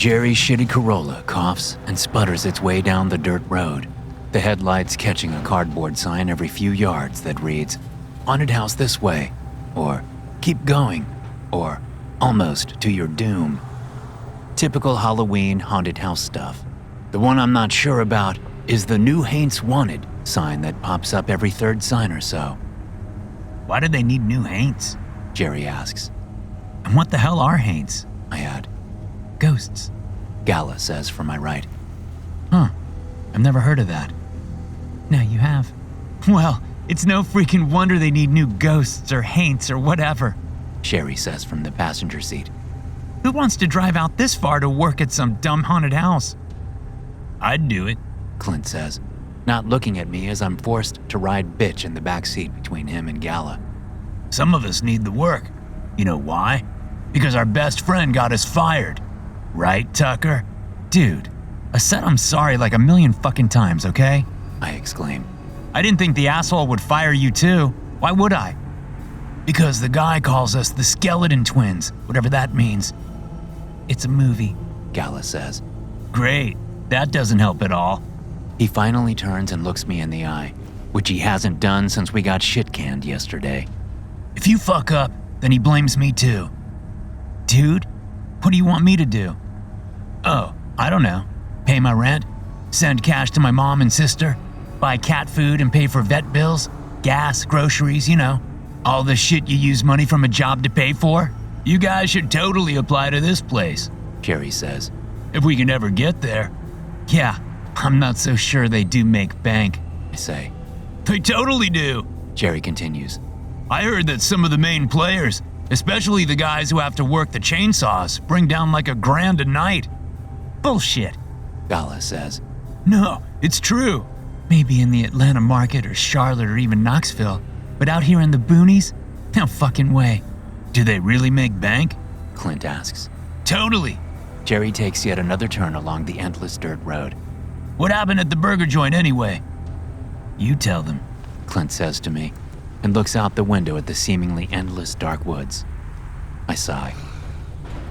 Jerry's shitty Corolla coughs and sputters its way down the dirt road, the headlights catching a cardboard sign every few yards that reads, "Haunted house this way," or "Keep going," or "Almost to your doom." Typical Halloween haunted house stuff. The one I'm not sure about is the "New Haints Wanted" sign that pops up every third sign or so. Why do they need new haints? Jerry asks. And what the hell are haints? I add. Ghosts, Gala says from my right. Huh, I've never heard of that. Now you have. Well, it's no freaking wonder they need new ghosts or haints or whatever, Sherry says from the passenger seat. Who wants to drive out this far to work at some dumb haunted house? I'd do it, Clint says, not looking at me as I'm forced to ride bitch in the back seat between him and Gala. Some of us need the work. You know why? Because our best friend got us fired. Right, Tucker? Dude, I said I'm sorry like a million fucking times, okay? I exclaim. I didn't think the asshole would fire you too. Why would I? Because the guy calls us the Skeleton Twins, whatever that means. It's a movie, Gala says. Great, that doesn't help at all. He finally turns and looks me in the eye, which he hasn't done since we got shit-canned yesterday. If you fuck up, then he blames me too. Dude, what do you want me to do? Oh, I don't know. Pay my rent, send cash to my mom and sister, buy cat food and pay for vet bills, gas, groceries, you know. All the shit you use money from a job to pay for? You guys should totally apply to this place, Jerry says. If we can ever get there. Yeah, I'm not so sure they do make bank, I say. They totally do, Jerry continues. I heard that some of the main players, especially the guys who have to work the chainsaws, bring down like $1,000 a night. Bullshit, Gala says. No, it's true. Maybe in the Atlanta market or Charlotte or even Knoxville, but out here in the boonies? No fucking way. Do they really make bank? Clint asks. Totally. Jerry takes yet another turn along the endless dirt road. What happened at the burger joint anyway? You tell them, Clint says to me, and looks out the window at the seemingly endless dark woods. I sigh.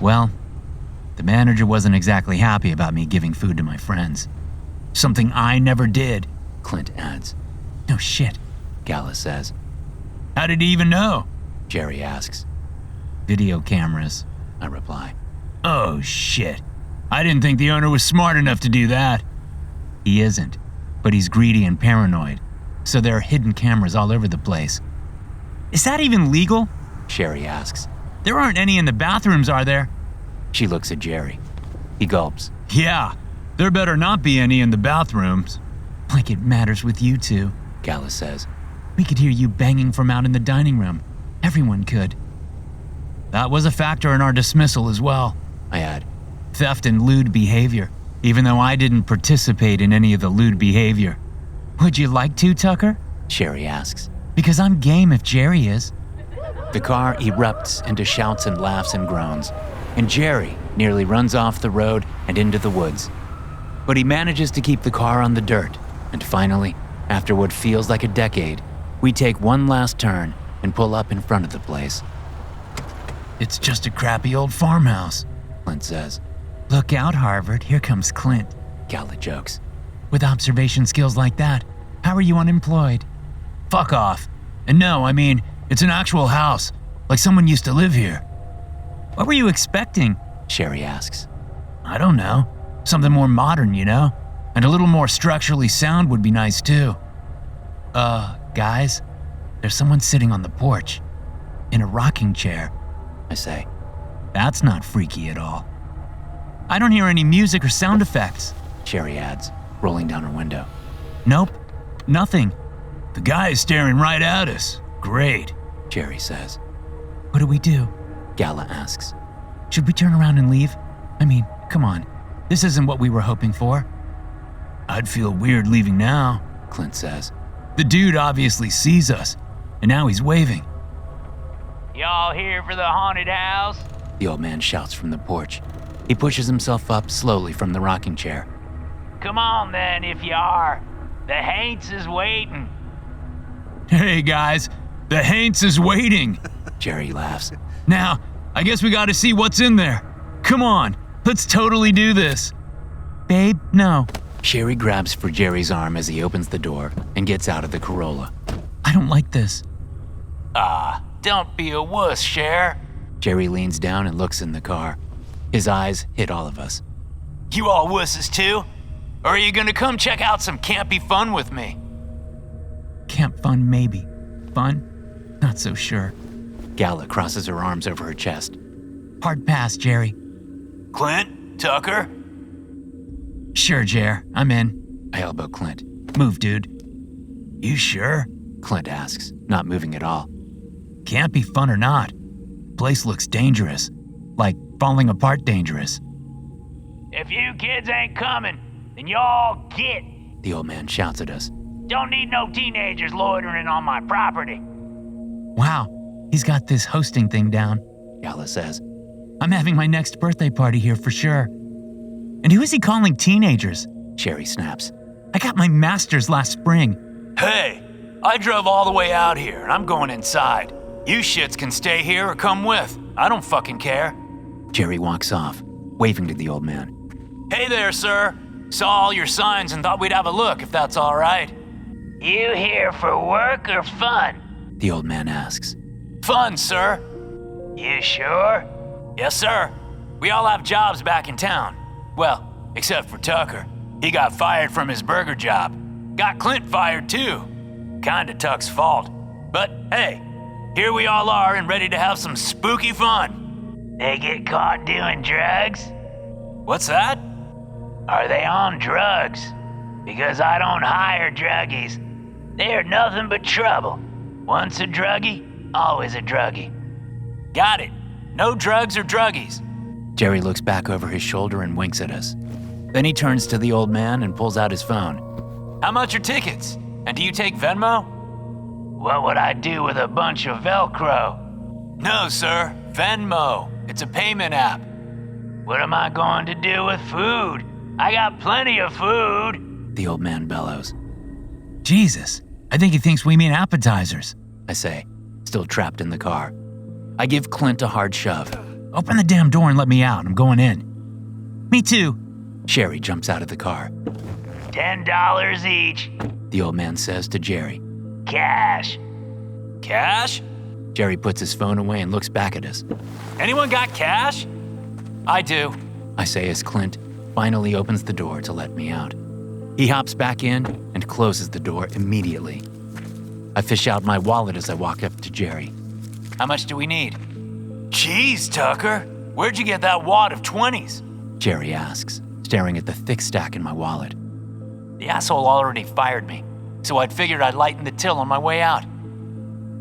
Well, the manager wasn't exactly happy about me giving food to my friends. Something I never did, Clint adds. No shit, Gala says. How did he even know? Jerry asks. Video cameras, I reply. Oh shit. I didn't think the owner was smart enough to do that. He isn't, but he's greedy and paranoid, so there are hidden cameras all over the place. Is that even legal? Sherry asks. There aren't any in the bathrooms, are there? She looks at Jerry. He gulps. Yeah, there better not be any in the bathrooms. Like it matters with you two, Gala says. We could hear you banging from out in the dining room. Everyone could. That was a factor in our dismissal as well, I add. Theft and lewd behavior, even though I didn't participate in any of the lewd behavior. Would you like to, Tucker? Sherry asks. Because I'm game if Jerry is. The car erupts into shouts and laughs and groans, and Jerry nearly runs off the road and into the woods. But he manages to keep the car on the dirt, and finally, after what feels like a decade, we take one last turn and pull up in front of the place. It's just a crappy old farmhouse, Clint says. Look out, Harvard, here comes Clint. Gala jokes. With observation skills like that, how are you unemployed? Fuck off. And no, I mean, it's an actual house, like someone used to live here. What were you expecting? Sherry asks. I don't know. Something more modern, you know? And a little more structurally sound would be nice too. Guys, there's someone sitting on the porch, in a rocking chair, I say. That's not freaky at all. I don't hear any music or sound effects, Sherry adds, rolling down her window. Nope, nothing. The guy is staring right at us. Great, Jerry says. What do we do? Gala asks. Should we turn around and leave? I mean, come on. This isn't what we were hoping for. I'd feel weird leaving now, Clint says. The dude obviously sees us, and now he's waving. Y'all here for the haunted house? The old man shouts from the porch. He pushes himself up slowly from the rocking chair. Come on then, if you are. The Haints is waiting. Hey guys, the Haints is waiting. Jerry laughs. Now, I guess we gotta see what's in there. Come on, Let's totally do this. Babe, no. Sherry grabs for Jerry's arm as he opens the door and gets out of the Corolla. I don't like this. Don't be a wuss, Cher. Jerry leans down and looks in the car. His eyes hit all of us. You all wusses too? Or are you gonna come check out some campy fun with me? Camp fun, maybe. Fun? Not so sure. Gala crosses her arms over her chest. Hard pass, Jerry. Clint? Tucker? Sure, Jer. I'm in. I elbow Clint. Move, dude. You sure? Clint asks, not moving at all. Can't be fun or not. Place looks dangerous. Like falling apart dangerous. If you kids ain't coming, then y'all get. The old man shouts at us. Don't need no teenagers loitering on my property. Wow, he's got this hosting thing down. Gala says. I'm having my next birthday party here for sure. And who is he calling teenagers? Sherry snaps. I got my master's last spring. Hey, I drove all the way out here and I'm going inside. You shits can stay here or come with. I don't fucking care. Jerry walks off, waving to the old man. Hey there, sir. Saw all your signs and thought we'd have a look if that's all right. You here for work or fun? The old man asks. Fun, sir. You sure? Yes, sir. We all have jobs back in town. Well, except for Tucker. He got fired from his burger job. Got Clint fired too. Kinda Tuck's fault. But hey, here we all are and ready to have some spooky fun. They get caught doing drugs? What's that? Are they on drugs? Because I don't hire druggies. They're nothing but trouble. Once a druggie, always a druggie. Got it. No drugs or druggies. Jerry looks back over his shoulder and winks at us. Then he turns to the old man and pulls out his phone. How much are tickets? And do you take Venmo? What would I do with a bunch of Velcro? No, sir. Venmo. It's a payment app. What am I going to do with food? I got plenty of food. The old man bellows. Jesus, I think he thinks we mean appetizers. I say, still trapped in the car. I give Clint a hard shove. Open the damn door and let me out. I'm going in. Me too. Sherry jumps out of the car. $10 each. The old man says to Jerry. Cash. Cash? Jerry puts his phone away and looks back at us. Anyone got cash? I do. I say as Clint finally opens the door to let me out. He hops back in and closes the door immediately. I fish out my wallet as I walk up to Jerry. How much do we need? Jeez, Tucker. Where'd you get that wad of 20s? Jerry asks, staring at the thick stack in my wallet. The asshole already fired me, so I'd figured I'd lighten the till on my way out.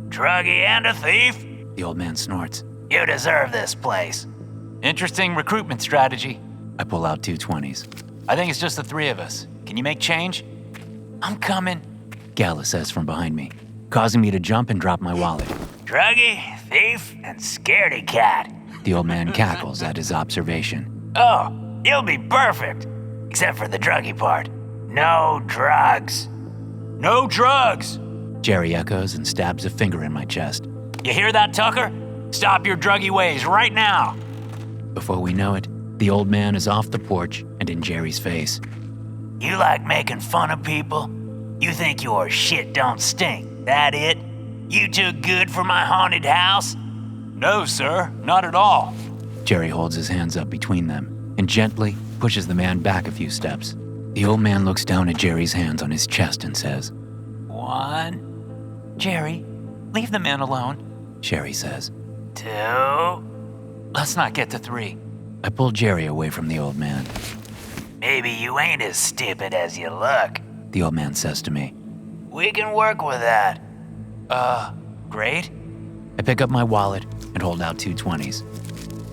Druggie and a thief? The old man snorts. You deserve this place. Interesting recruitment strategy. I pull out 2 20s. I think it's just the three of us. Can you make change? I'm coming, Gala says from behind me, causing me to jump and drop my wallet. Druggie, thief, and scaredy cat. The old man cackles at his observation. Oh, you'll be perfect. Except for the druggie part. No drugs. No drugs! Jerry echoes and stabs a finger in my chest. You hear that, Tucker? Stop your druggie ways right now. Before we know it, the old man is off the porch and in Jerry's face. You like making fun of people? You think your shit don't stink, that it? You too good for my haunted house? No, sir, not at all. Jerry holds his hands up between them and gently pushes the man back a few steps. The old man looks down at Jerry's hands on his chest and says, 1. Jerry, leave the man alone. Sherry says. 2. Let's not get to 3. I pull Jerry away from the old man. Maybe you ain't as stupid as you look. The old man says to me. We can work with that. Great. I pick up my wallet and hold out 2 20s.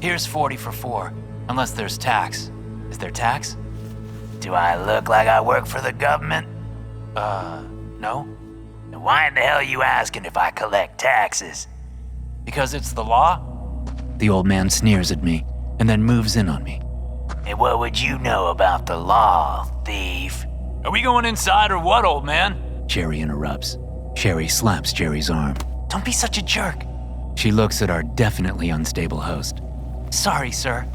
Here's 40 for 4, unless there's tax. Is there tax? Do I look like I work for the government? No. Then why in the hell are you asking if I collect taxes? Because it's the law? The old man sneers at me and then moves in on me. And what would you know about the law, thief? Are we going inside or what, old man? Sherry interrupts. Sherry slaps Jerry's arm. Don't be such a jerk. She looks at our definitely unstable host. Sorry, sir.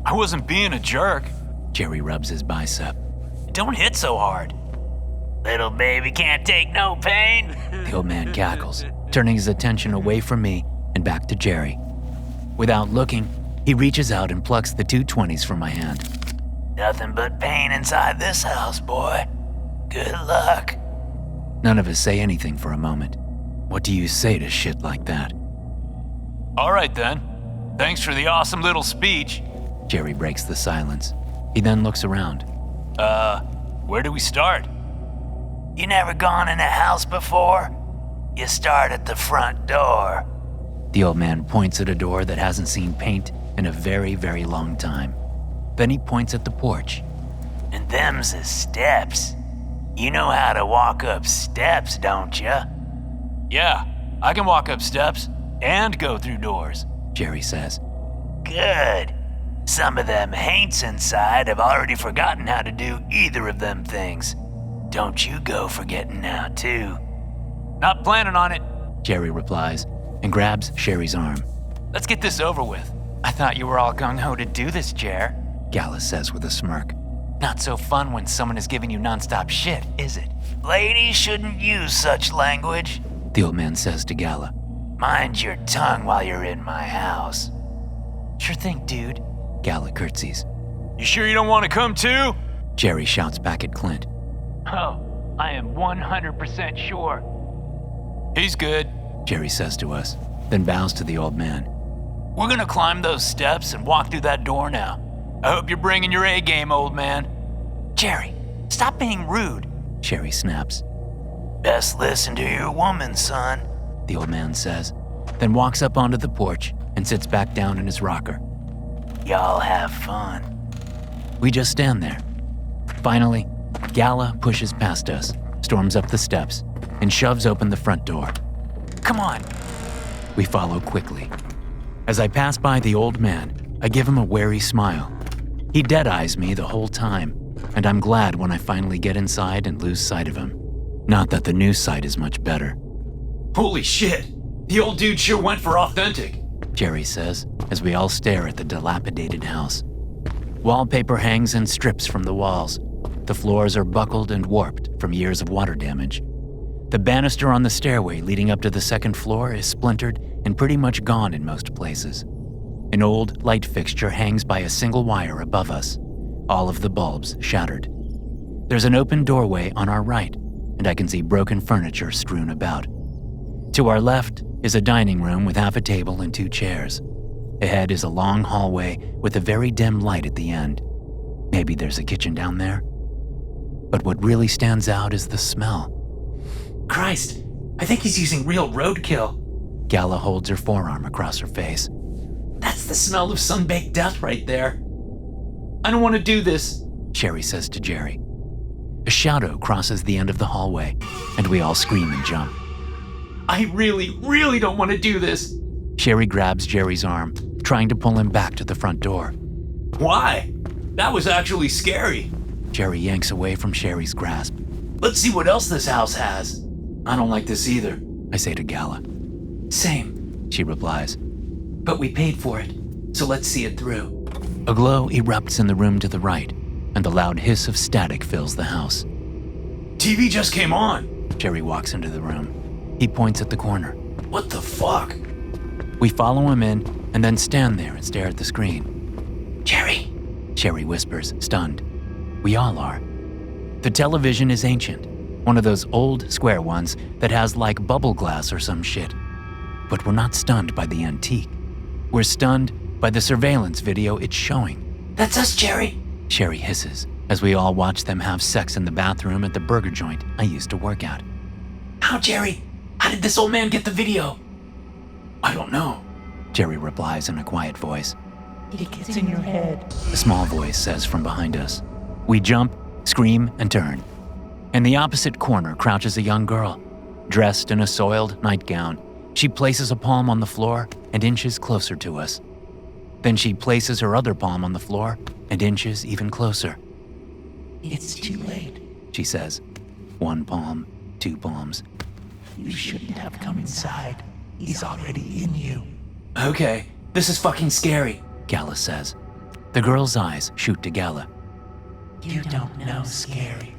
I wasn't being a jerk. Jerry rubs his bicep. Don't hit so hard. Little baby can't take no pain. The old man cackles, turning his attention away from me and back to Jerry. Without looking, he reaches out and plucks the 220s from my hand. Nothing but pain inside this house, boy. Good luck. None of us say anything for a moment. What do you say to shit like that? All right then. Thanks for the awesome little speech. Jerry breaks the silence. He then looks around. Where do we start? You never gone in a house before? You start at the front door. The old man points at a door that hasn't seen paint in a very, very long time. Then he points at the porch. And them's the steps. You know how to walk up steps, don't you? Yeah, I can walk up steps and go through doors, Jerry says. Good. Some of them haints inside have already forgotten how to do either of them things. Don't you go forgetting now, too. Not planning on it, Jerry replies and grabs Sherry's arm. Let's get this over with. I thought you were all gung-ho to do this, Jer. Gallus says with a smirk. Not so fun when someone is giving you nonstop shit, is it? Ladies shouldn't use such language, The old man says to Gala. Mind your tongue while you're in my house. Sure thing, dude. Gala curtsies. You sure you don't want to come too? Jerry shouts back at Clint. Oh, I am 100% sure. He's good. Jerry says to us, then bows to the old man. We're gonna climb those steps and walk through that door now. I hope you're bringing your A game, old man. Jerry, stop being rude. Sherry snaps. Best listen to your woman, son. The old man says, then walks up onto the porch and sits back down in his rocker. Y'all have fun. We just stand there. Finally, Gala pushes past us, storms up the steps, and shoves open the front door. Come on. We follow quickly. As I pass by the old man, I give him a wary smile. He dead-eyes me the whole time, and I'm glad when I finally get inside and lose sight of him. Not that the new sight is much better, Holy shit! The old dude sure went for authentic. Jerry says, as we all stare at the dilapidated house. Wallpaper hangs in strips from the walls. The floors are buckled and warped from years of water damage. The banister on the stairway leading up to the second floor is splintered and pretty much gone in most places. An old light fixture hangs by a single wire above us, all of the bulbs shattered. There's an open doorway on our right, and I can see broken furniture strewn about. To our left is a dining room with half a table and 2 chairs. Ahead is a long hallway with a very dim light at the end. Maybe there's a kitchen down there. But what really stands out is the smell. Christ, I think he's using real roadkill. Gala holds her forearm across her face. That's the smell of sun-baked death right there. I don't want to do this, Sherry says to Jerry. A shadow crosses the end of the hallway, and we all scream and jump. I really don't want to do this. Sherry grabs Jerry's arm, trying to pull him back to the front door. Why? That was actually scary. Jerry yanks away from Sherry's grasp. Let's see what else this house has. I don't like this either. I say to Gala. Same, She replies. but we paid for it, so let's see it through. A glow erupts in the room to the right, and the loud hiss of static fills the house. TV just came on. Jerry walks into the room. He points at the corner. What the fuck? We follow him in and then stand there and stare at the screen. Jerry, Sherry whispers, stunned. We all are. The television is ancient, one of those old square ones that has like bubble glass or some shit. But we're not stunned by the antique. We're stunned by the surveillance video it's showing. that's us, Jerry. Sherry hisses as we all watch them have sex in the bathroom at the burger joint I used to work at. How, Jerry? How did this old man get the video? I don't know. Jerry replies in a quiet voice. It gets in your head. A small voice says from behind us. We jump, scream, and turn. In the opposite corner crouches a young girl. Dressed in a soiled nightgown, she places a palm on the floor and inches closer to us. Then she places her other palm on the floor and inches even closer. It's too late. She says. 1 palm, 2 palms. You shouldn't have come inside. He's already in you. Okay, this is fucking scary. Gallus says. The girl's eyes shoot to Gala. You don't know scary.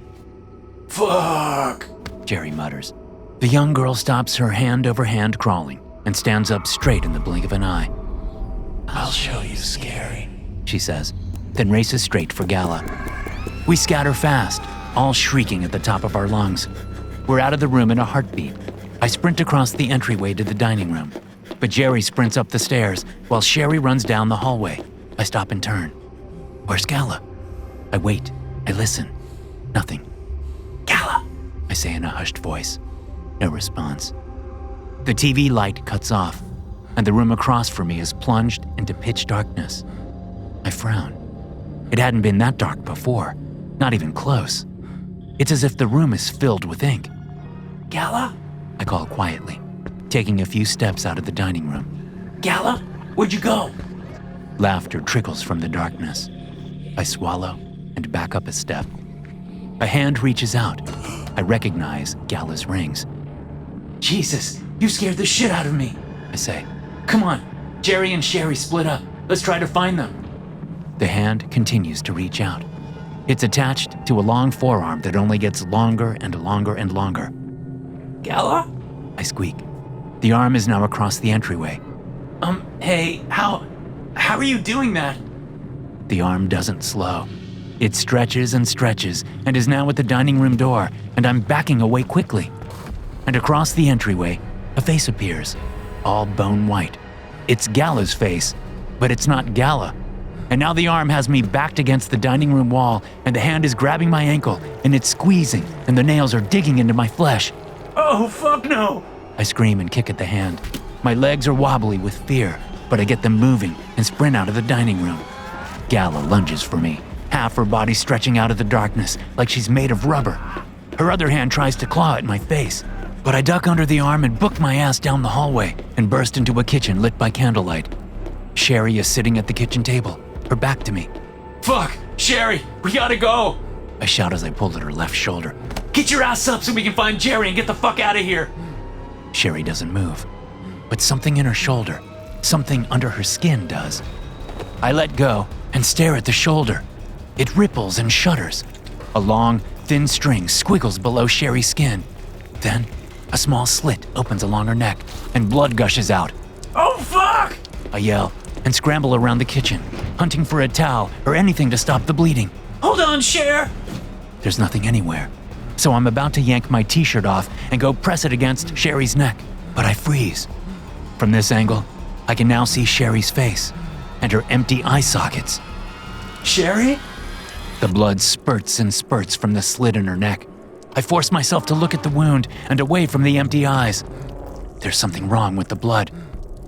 Fuck, Jerry mutters. The young girl stops her hand-over-hand crawling and stands up straight in the blink of an eye. I'll show you scary, she says, then races straight for Gala. We scatter fast, all shrieking at the top of our lungs. We're out of the room in a heartbeat. I sprint across the entryway to the dining room, but Jerry sprints up the stairs while Sherry runs down the hallway. I stop and turn. Where's Gala? I wait. I listen. Nothing. Gala, I say in a hushed voice. No response. The TV light cuts off, and the room across from me is plunged into pitch darkness. I frown. It hadn't been that dark before, not even close. It's as if the room is filled with ink. Gala? I call quietly, taking a few steps out of the dining room. Gala, where'd you go? Laughter trickles from the darkness. I swallow and back up a step. A hand reaches out. I recognize Gala's rings. Jesus, you scared the shit out of me, I say. Come on, Jerry and Sherry split up. Let's try to find them. The hand continues to reach out. It's attached to a long forearm that only gets longer and longer and longer. Gala? I squeak. The arm is now across the entryway. Hey, how are you doing that? The arm doesn't slow. It stretches and stretches and is now at the dining room door, and I'm backing away quickly. And across the entryway, a face appears, all bone white. It's Gala's face, but it's not Gala. And now the arm has me backed against the dining room wall, and the hand is grabbing my ankle, and it's squeezing, and the nails are digging into my flesh. Oh, fuck no! I scream and kick at the hand. My legs are wobbly with fear, but I get them moving and sprint out of the dining room. Gala lunges for me, half her body stretching out of the darkness like she's made of rubber. Her other hand tries to claw at my face, but I duck under the arm and book my ass down the hallway and burst into a kitchen lit by candlelight. Sherry is sitting at the kitchen table, her back to me. Fuck! Sherry, we gotta go! I shout as I pull at her left shoulder. Get your ass up so we can find Jerry and get the fuck out of here! Sherry doesn't move, but something in her shoulder, something under her skin does. I let go and stare at the shoulder. It ripples and shudders. A long, thin string squiggles below Sherry's skin. Then, a small slit opens along her neck, and blood gushes out. Oh fuck! I yell and scramble around the kitchen, hunting for a towel or anything to stop the bleeding. Hold on, Cher! There's nothing anywhere, so I'm about to yank my t-shirt off and go press it against Sherry's neck, but I freeze. From this angle, I can now see Sherry's face and her empty eye sockets. Sherry? The blood spurts and spurts from the slit in her neck. I force myself to look at the wound and away from the empty eyes. There's something wrong with the blood.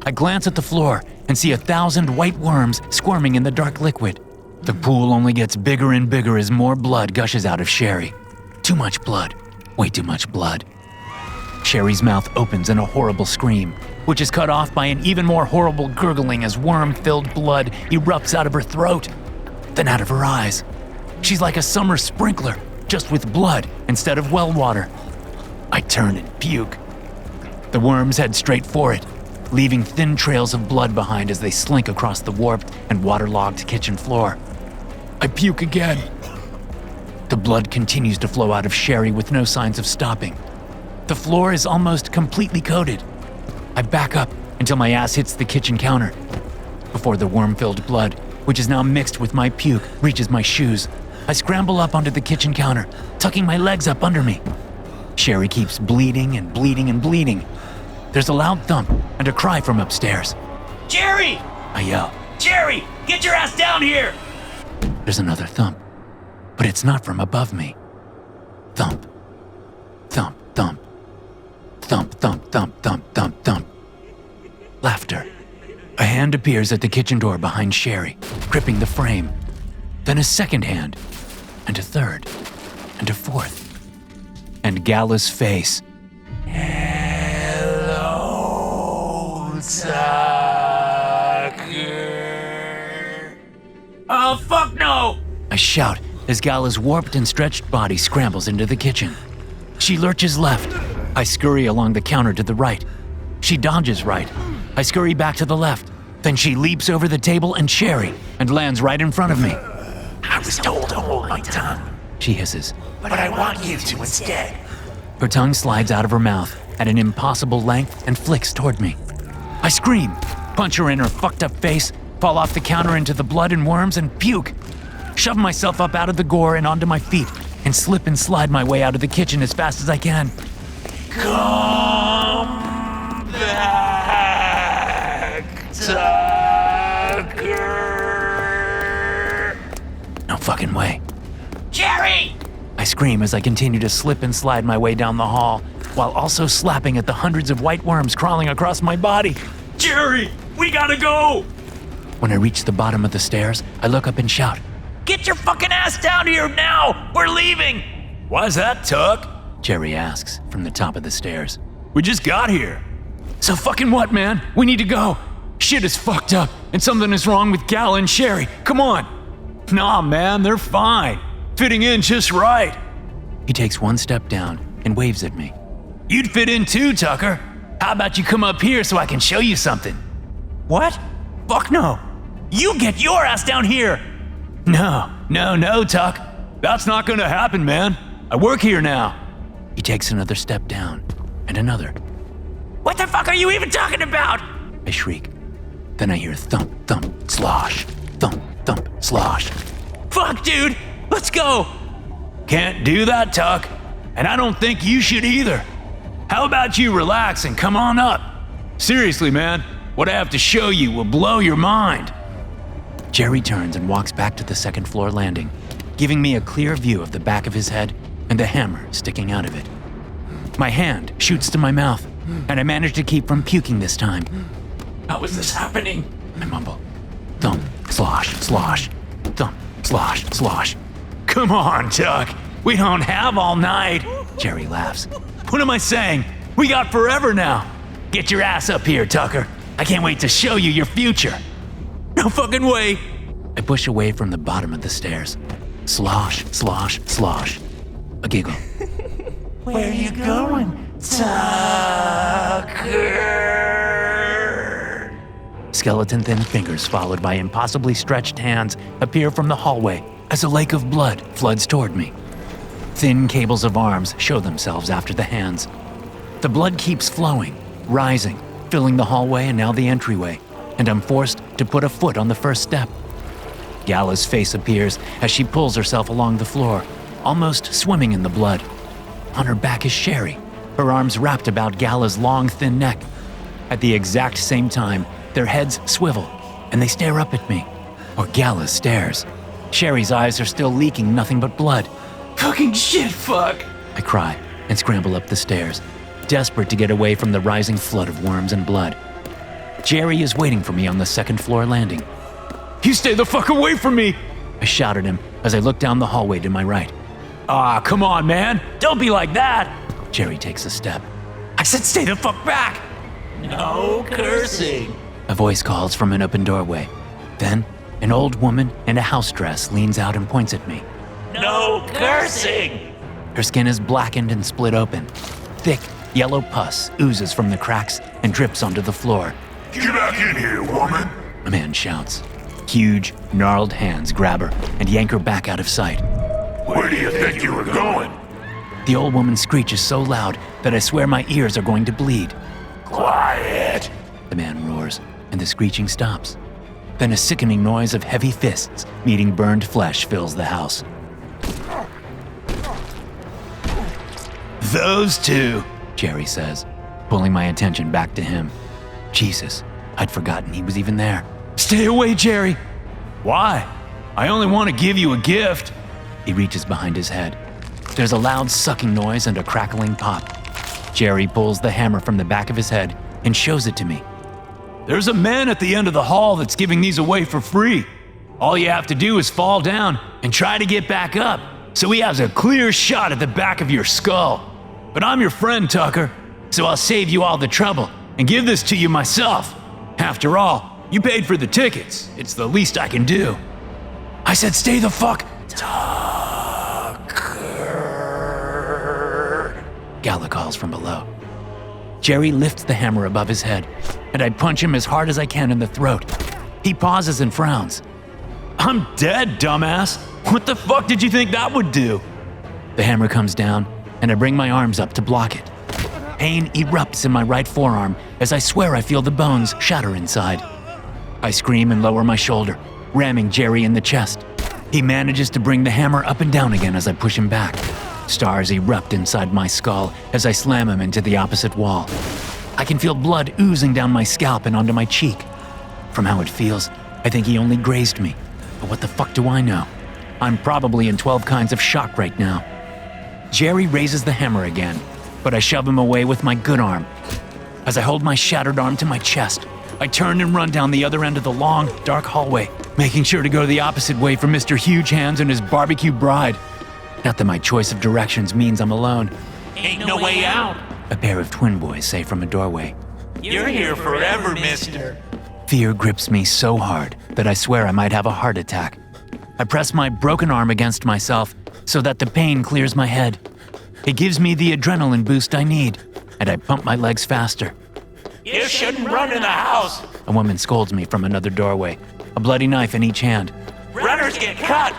I glance at the floor and see 1,000 white worms squirming in the dark liquid. The pool only gets bigger and bigger as more blood gushes out of Sherry. Too much blood. Way too much blood. Sherry's mouth opens in a horrible scream, which is cut off by an even more horrible gurgling as worm-filled blood erupts out of her throat, then out of her eyes. She's like a summer sprinkler, just with blood instead of well water. I turn and puke. The worms head straight for it, leaving thin trails of blood behind as they slink across the warped and waterlogged kitchen floor. I puke again. The blood continues to flow out of Sherry with no signs of stopping. The floor is almost completely coated. I back up until my ass hits the kitchen counter. Before the worm-filled blood, which is now mixed with my puke, reaches my shoes, I scramble up onto the kitchen counter, tucking my legs up under me. Sherry keeps bleeding and bleeding and bleeding. There's a loud thump and a cry from upstairs. Jerry! I yell. Jerry, get your ass down here! There's another thump, but it's not from above me. Thump, thump, thump, thump, thump, thump, thump, thump, thump. Laughter. A hand appears at the kitchen door behind Sherry, gripping the frame. Then a second hand, and a third, and a fourth. And Gala's face. Hello, Tucker. Oh, fuck no! I shout as Gala's warped and stretched body scrambles into the kitchen. She lurches left. I scurry along the counter to the right. She dodges right. I scurry back to the left, Then she leaps over the table and Sherry and lands right in front of me. I was told to hold my tongue, She hisses. but I want you to instead. Her tongue slides out of her mouth at an impossible length and flicks toward me. I scream, punch her in her fucked up face, fall off the counter into the blood and worms and puke. Shove myself up out of the gore and onto my feet and slip and slide my way out of the kitchen as fast as I can. Come back, Tucker. No fucking way. Jerry! I scream as I continue to slip and slide my way down the hall while also slapping at the hundreds of white worms crawling across my body. Jerry, we gotta go! When I reach the bottom of the stairs, I look up and shout. Get your fucking ass down here now! We're leaving! Why's that, Tuck? Jerry asks from the top of the stairs. We just got here. So fucking what, man? We need to go. Shit is fucked up and something is wrong with Gal and Sherry. Come on. Nah, man, they're fine. Fitting in just right. He takes one step down and waves at me. You'd fit in too, Tucker. How about you come up here so I can show you something? What? Fuck no. You get your ass down here. No, Tuck. That's not gonna happen, man. I work here now. He takes another step down and another. What the fuck are you even talking about? I shriek. Then I hear thump, thump, slosh. Thump, thump, slosh. Fuck, dude. Let's go. Can't do that, Tuck. And I don't think you should either. How about you relax and come on up? Seriously, man, what I have to show you will blow your mind. Jerry turns and walks back to the second floor landing, giving me a clear view of the back of his head and the hammer sticking out of it. My hand shoots to my mouth, and I manage to keep from puking this time. How is this happening? I mumble. Thump, slosh, slosh. Thump, slosh, slosh. Come on, Tuck. We don't have all night. Jerry laughs. What am I saying? We got forever now. Get your ass up here, Tucker. I can't wait to show you your future. No fucking way. I push away from the bottom of the stairs. Slosh, slosh, slosh. A giggle. Where are you going, Tucker? Skeleton thin fingers followed by impossibly stretched hands appear from the hallway as a lake of blood floods toward me. Thin cables of arms show themselves after the hands. The blood keeps flowing, rising, filling the hallway and now the entryway, and I'm forced to put a foot on the first step. Gala's face appears as she pulls herself along the floor, almost swimming in the blood. On her back is Sherry, her arms wrapped about Gala's long, thin neck. At the exact same time, their heads swivel, and they stare up at me. Or Gala stares. Sherry's eyes are still leaking nothing but blood. Fucking shit, fuck. I cry and scramble up the stairs, desperate to get away from the rising flood of worms and blood. Jerry is waiting for me on the second floor landing. You stay the fuck away from me. I shout at him as I look down the hallway to my right. Ah, come on, man. Don't be like that. Jerry takes a step. I said stay the fuck back. No cursing. A voice calls from an open doorway. Then, an old woman in a house dress leans out and points at me. No cursing. Her skin is blackened and split open. Thick, yellow pus oozes from the cracks and drips onto the floor. Get back in here, woman! A man shouts. Huge, gnarled hands grab her and yank her back out of sight. Where do you think you were going? The old woman screeches so loud that I swear my ears are going to bleed. Quiet! The man roars, and the screeching stops. Then a sickening noise of heavy fists meeting burned flesh fills the house. Those two, Jerry says, pulling my attention back to him. Jesus, I'd forgotten he was even there. Stay away, Jerry. Why? I only want to give you a gift. He reaches behind his head. There's a loud sucking noise and a crackling pop. Jerry pulls the hammer from the back of his head and shows it to me. There's a man at the end of the hall that's giving these away for free. All you have to do is fall down and try to get back up, so he has a clear shot at the back of your skull. But I'm your friend, Tucker, so I'll save you all the trouble and give this to you myself. After all, you paid for the tickets. It's the least I can do. I said stay the fuck. Tucker. Gala calls from below. Jerry lifts the hammer above his head, and I punch him as hard as I can in the throat. He pauses and frowns. I'm dead, dumbass. What the fuck did you think that would do? The hammer comes down, and I bring my arms up to block it. Pain erupts in my right forearm as I swear I feel the bones shatter inside. I scream and lower my shoulder, ramming Jerry in the chest. He manages to bring the hammer up and down again as I push him back. Stars erupt inside my skull as I slam him into the opposite wall. I can feel blood oozing down my scalp and onto my cheek. From how it feels, I think he only grazed me. But what the fuck do I know? I'm probably in 12 kinds of shock right now. Jerry raises the hammer again, but I shove him away with my good arm. As I hold my shattered arm to my chest, I turn and run down the other end of the long, dark hallway, making sure to go the opposite way from Mr. Huge Hands and his barbecue bride. Not that my choice of directions means I'm alone. Ain't no way out. A pair of twin boys say from a doorway. You're here forever, mister. Fear grips me so hard that I swear I might have a heart attack. I press my broken arm against myself so that the pain clears my head. It gives me the adrenaline boost I need, and I pump my legs faster. You shouldn't run in the house. A woman scolds me from another doorway, a bloody knife in each hand. Runners get cut.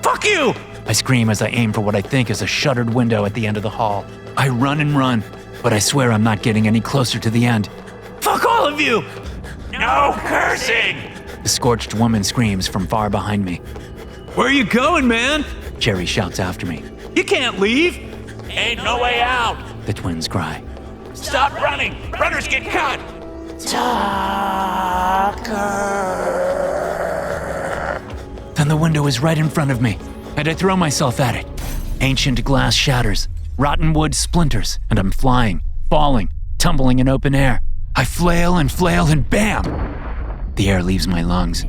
Fuck you! I scream as I aim for what I think is a shuttered window at the end of the hall. I run and run, but I swear I'm not getting any closer to the end. Fuck all of you! No cursing. The scorched woman screams from far behind me. Where are you going, man? Jerry shouts after me. You can't leave. Ain't no way out. The twins cry. Stop running. Runners get cut. Then the window is right in front of me, and I throw myself at it. Ancient glass shatters, rotten wood splinters, and I'm flying, falling, tumbling in open air. I flail, and bam! The air leaves my lungs,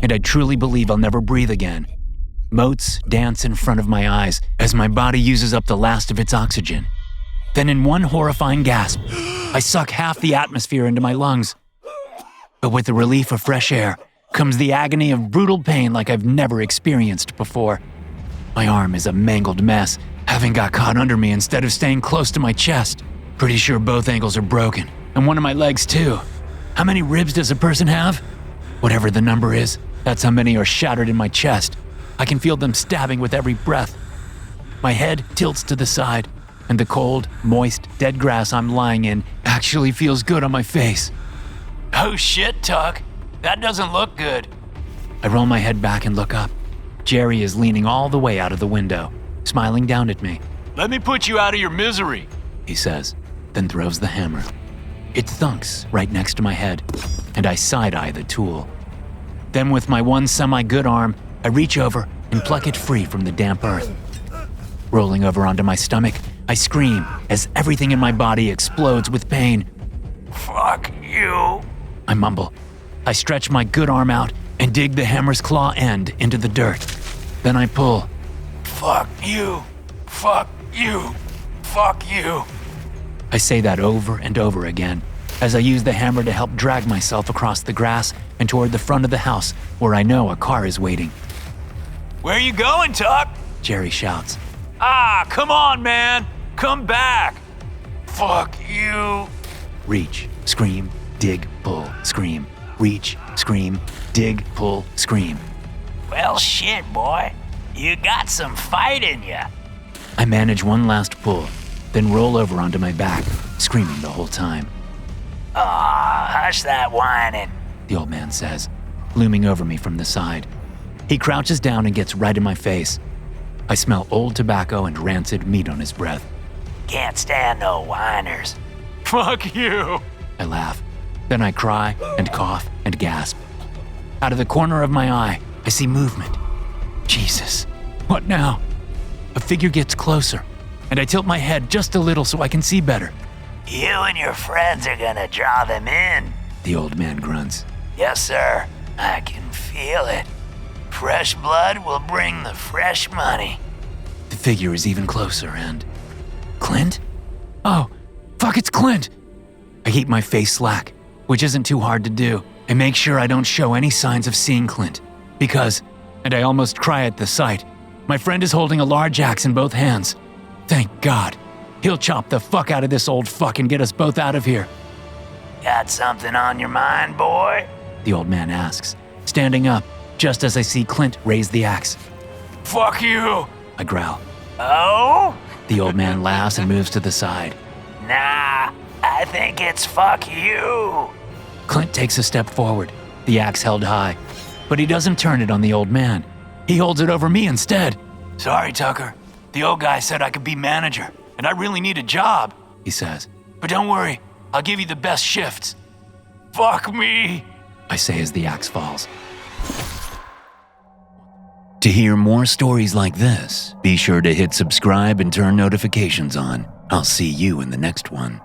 and I truly believe I'll never breathe again. Motes dance in front of my eyes as my body uses up the last of its oxygen. Then in one horrifying gasp, I suck half the atmosphere into my lungs. But with the relief of fresh air comes the agony of brutal pain like I've never experienced before. My arm is a mangled mess, having got caught under me instead of staying close to my chest. Pretty sure both ankles are broken, and one of my legs too. How many ribs does a person have? Whatever the number is, that's how many are shattered in my chest. I can feel them stabbing with every breath. My head tilts to the side, and the cold, moist, dead grass I'm lying in actually feels good on my face. Oh shit, Tuck. That doesn't look good. I roll my head back and look up. Jerry is leaning all the way out of the window, smiling down at me. Let me put you out of your misery, He says, then throws the hammer. It thunks right next to my head, and I side-eye the tool. Then with my one semi-good arm, I reach over and pluck it free from the damp earth. Rolling over onto my stomach, I scream as everything in my body explodes with pain. Fuck you. I mumble. I stretch my good arm out and dig the hammer's claw end into the dirt. Then I pull. Fuck you. Fuck you. Fuck you. I say that over and over again as I use the hammer to help drag myself across the grass and toward the front of the house where I know a car is waiting. Where you going, Tuck? Jerry shouts. Ah, come on, man. Come back. Fuck you. Reach, scream, dig, pull, scream. Reach, scream, dig, pull, scream. Well, shit, boy. You got some fight in ya. I manage one last pull, then roll over onto my back, screaming the whole time. Aw, hush that whining. The old man says, looming over me from the side. He crouches down and gets right in my face. I smell old tobacco and rancid meat on his breath. Can't stand no whiners. Fuck you. I laugh. Then I cry and cough and gasp. Out of the corner of my eye, I see movement. Jesus, what now? A figure gets closer, and I tilt my head just a little so I can see better. You and your friends are gonna draw them in. The old man grunts. Yes, sir. I can feel it. Fresh blood will bring the fresh money. The figure is even closer and... Clint? Oh, fuck, it's Clint! I keep my face slack, which isn't too hard to do, and make sure I don't show any signs of seeing Clint. Because, and I almost cry at the sight, my friend is holding a large axe in both hands. Thank God. He'll chop the fuck out of this old fuck and get us both out of here. Got something on your mind, boy? The old man asks, standing up just as I see Clint raise the axe. Fuck you! I growl. Oh? The old man laughs and moves to the side. Nah, I think it's fuck you. Clint takes a step forward, the axe held high, but he doesn't turn it on the old man. He holds it over me instead. Sorry, Tucker. The old guy said I could be manager, and I really need a job, He says. but don't worry, I'll give you the best shifts. Fuck me! I say as the axe falls. To hear more stories like this, be sure to hit subscribe and turn notifications on. I'll see you in the next one.